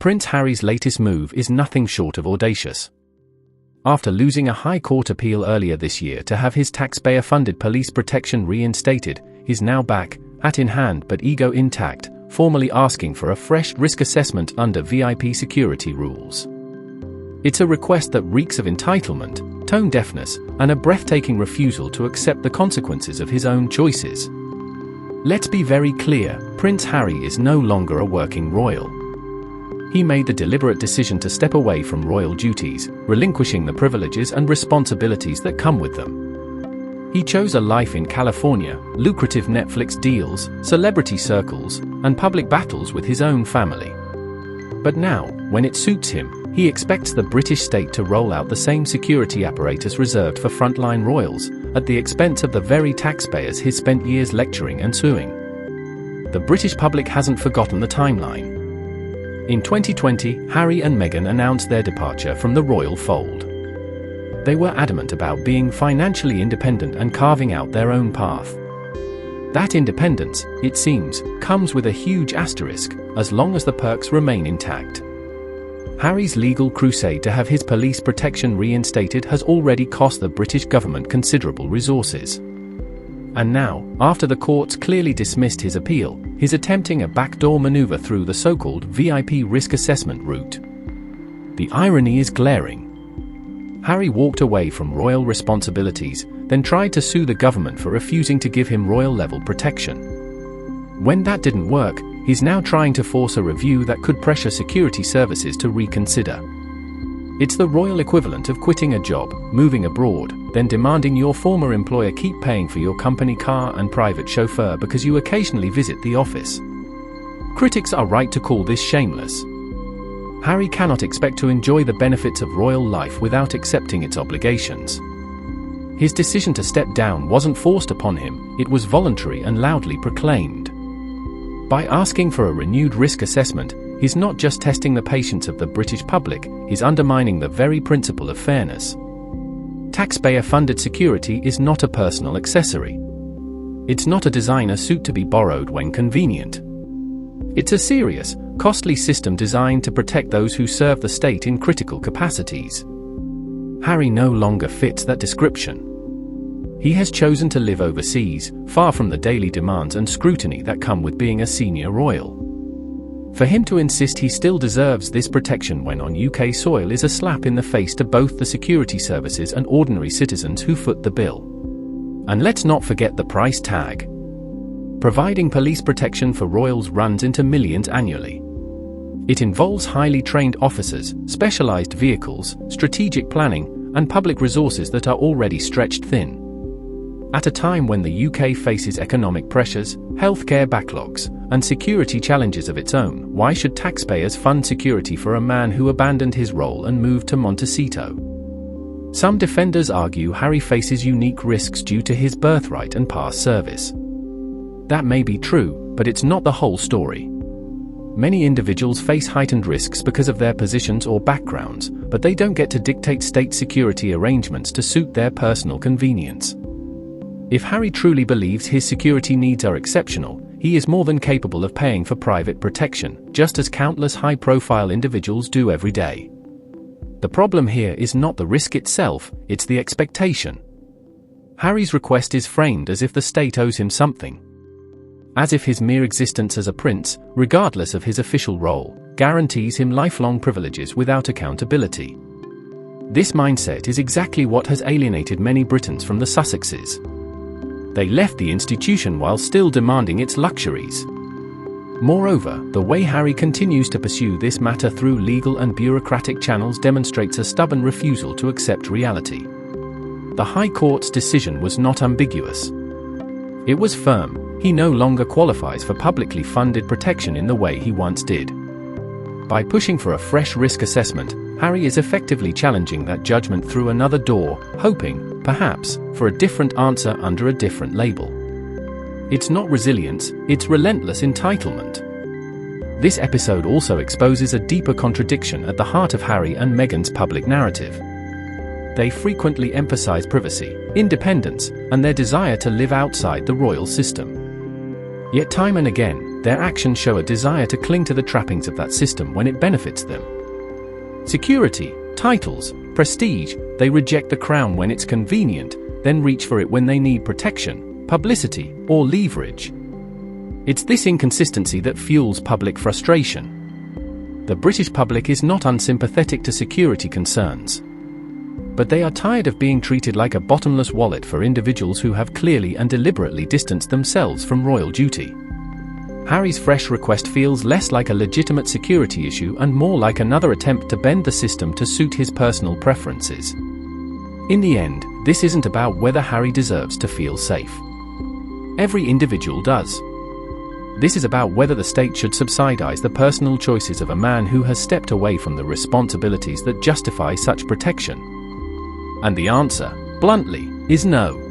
Prince Harry's latest move is nothing short of audacious. After losing a High Court appeal earlier this year to have his taxpayer-funded police protection reinstated, he's now back, hat in hand but ego intact, formally asking for a fresh risk assessment under VIP security rules. It's a request that reeks of entitlement, tone-deafness, and a breathtaking refusal to accept the consequences of his own choices. Let's be very clear, Prince Harry is no longer a working royal. He made the deliberate decision to step away from royal duties, relinquishing the privileges and responsibilities that come with them. He chose a life in California, lucrative Netflix deals, celebrity circles, and public battles with his own family. But now, when it suits him, he expects the British state to roll out the same security apparatus reserved for frontline royals, at the expense of the very taxpayers he's spent years lecturing and suing. The British public hasn't forgotten the timeline. In 2020, Harry and Meghan announced their departure from the royal fold. They were adamant about being financially independent and carving out their own path. That independence, it seems, comes with a huge asterisk, as long as the perks remain intact. Harry's legal crusade to have his police protection reinstated has already cost the British government considerable resources. And now, after the courts clearly dismissed his appeal, he's attempting a backdoor maneuver through the so-called VIP risk assessment route. The irony is glaring. Harry walked away from royal responsibilities, then tried to sue the government for refusing to give him royal-level protection. When that didn't work, he's now trying to force a review that could pressure security services to reconsider. It's the royal equivalent of quitting a job, moving abroad, then demanding your former employer keep paying for your company car and private chauffeur because you occasionally visit the office. Critics are right to call this shameless. Harry cannot expect to enjoy the benefits of royal life without accepting its obligations. His decision to step down wasn't forced upon him, it was voluntary and loudly proclaimed. By asking for a renewed risk assessment, he's not just testing the patience of the British public, he's undermining the very principle of fairness. Taxpayer-funded security is not a personal accessory. It's not a designer suit to be borrowed when convenient. It's a serious, costly system designed to protect those who serve the state in critical capacities. Harry no longer fits that description. He has chosen to live overseas, far from the daily demands and scrutiny that come with being a senior royal. For him to insist he still deserves this protection when on UK soil is a slap in the face to both the security services and ordinary citizens who foot the bill. And let's not forget the price tag. Providing police protection for royals runs into millions annually. It involves highly trained officers, specialized vehicles, strategic planning, and public resources that are already stretched thin. At a time when the UK faces economic pressures, healthcare backlogs, and security challenges of its own, why should taxpayers fund security for a man who abandoned his role and moved to Montecito? Some defenders argue Harry faces unique risks due to his birthright and past service. That may be true, but it's not the whole story. Many individuals face heightened risks because of their positions or backgrounds, but they don't get to dictate state security arrangements to suit their personal convenience. If Harry truly believes his security needs are exceptional, he is more than capable of paying for private protection, just as countless high-profile individuals do every day. The problem here is not the risk itself, it's the expectation. Harry's request is framed as if the state owes him something. As if his mere existence as a prince, regardless of his official role, guarantees him lifelong privileges without accountability. This mindset is exactly what has alienated many Britons from the Sussexes. They left the institution while still demanding its luxuries. Moreover, the way Harry continues to pursue this matter through legal and bureaucratic channels demonstrates a stubborn refusal to accept reality. The High Court's decision was not ambiguous. It was firm: he no longer qualifies for publicly funded protection in the way he once did. By pushing for a fresh risk assessment, Harry is effectively challenging that judgment through another door, hoping, perhaps, for a different answer under a different label. It's not resilience, it's relentless entitlement. This episode also exposes a deeper contradiction at the heart of Harry and Meghan's public narrative. They frequently emphasize privacy, independence, and their desire to live outside the royal system. Yet time and again, Their actions show a desire to cling to the trappings of that system when it benefits them. Security, titles, prestige, they reject the crown when it's convenient, then reach for it when they need protection, publicity, or leverage. It's this inconsistency that fuels public frustration. The British public is not unsympathetic to security concerns. But they are tired of being treated like a bottomless wallet for individuals who have clearly and deliberately distanced themselves from royal duty. Harry's fresh request feels less like a legitimate security issue and more like another attempt to bend the system to suit his personal preferences. In the end, this isn't about whether Harry deserves to feel safe. Every individual does. This is about whether the state should subsidize the personal choices of a man who has stepped away from the responsibilities that justify such protection. And the answer, bluntly, is no.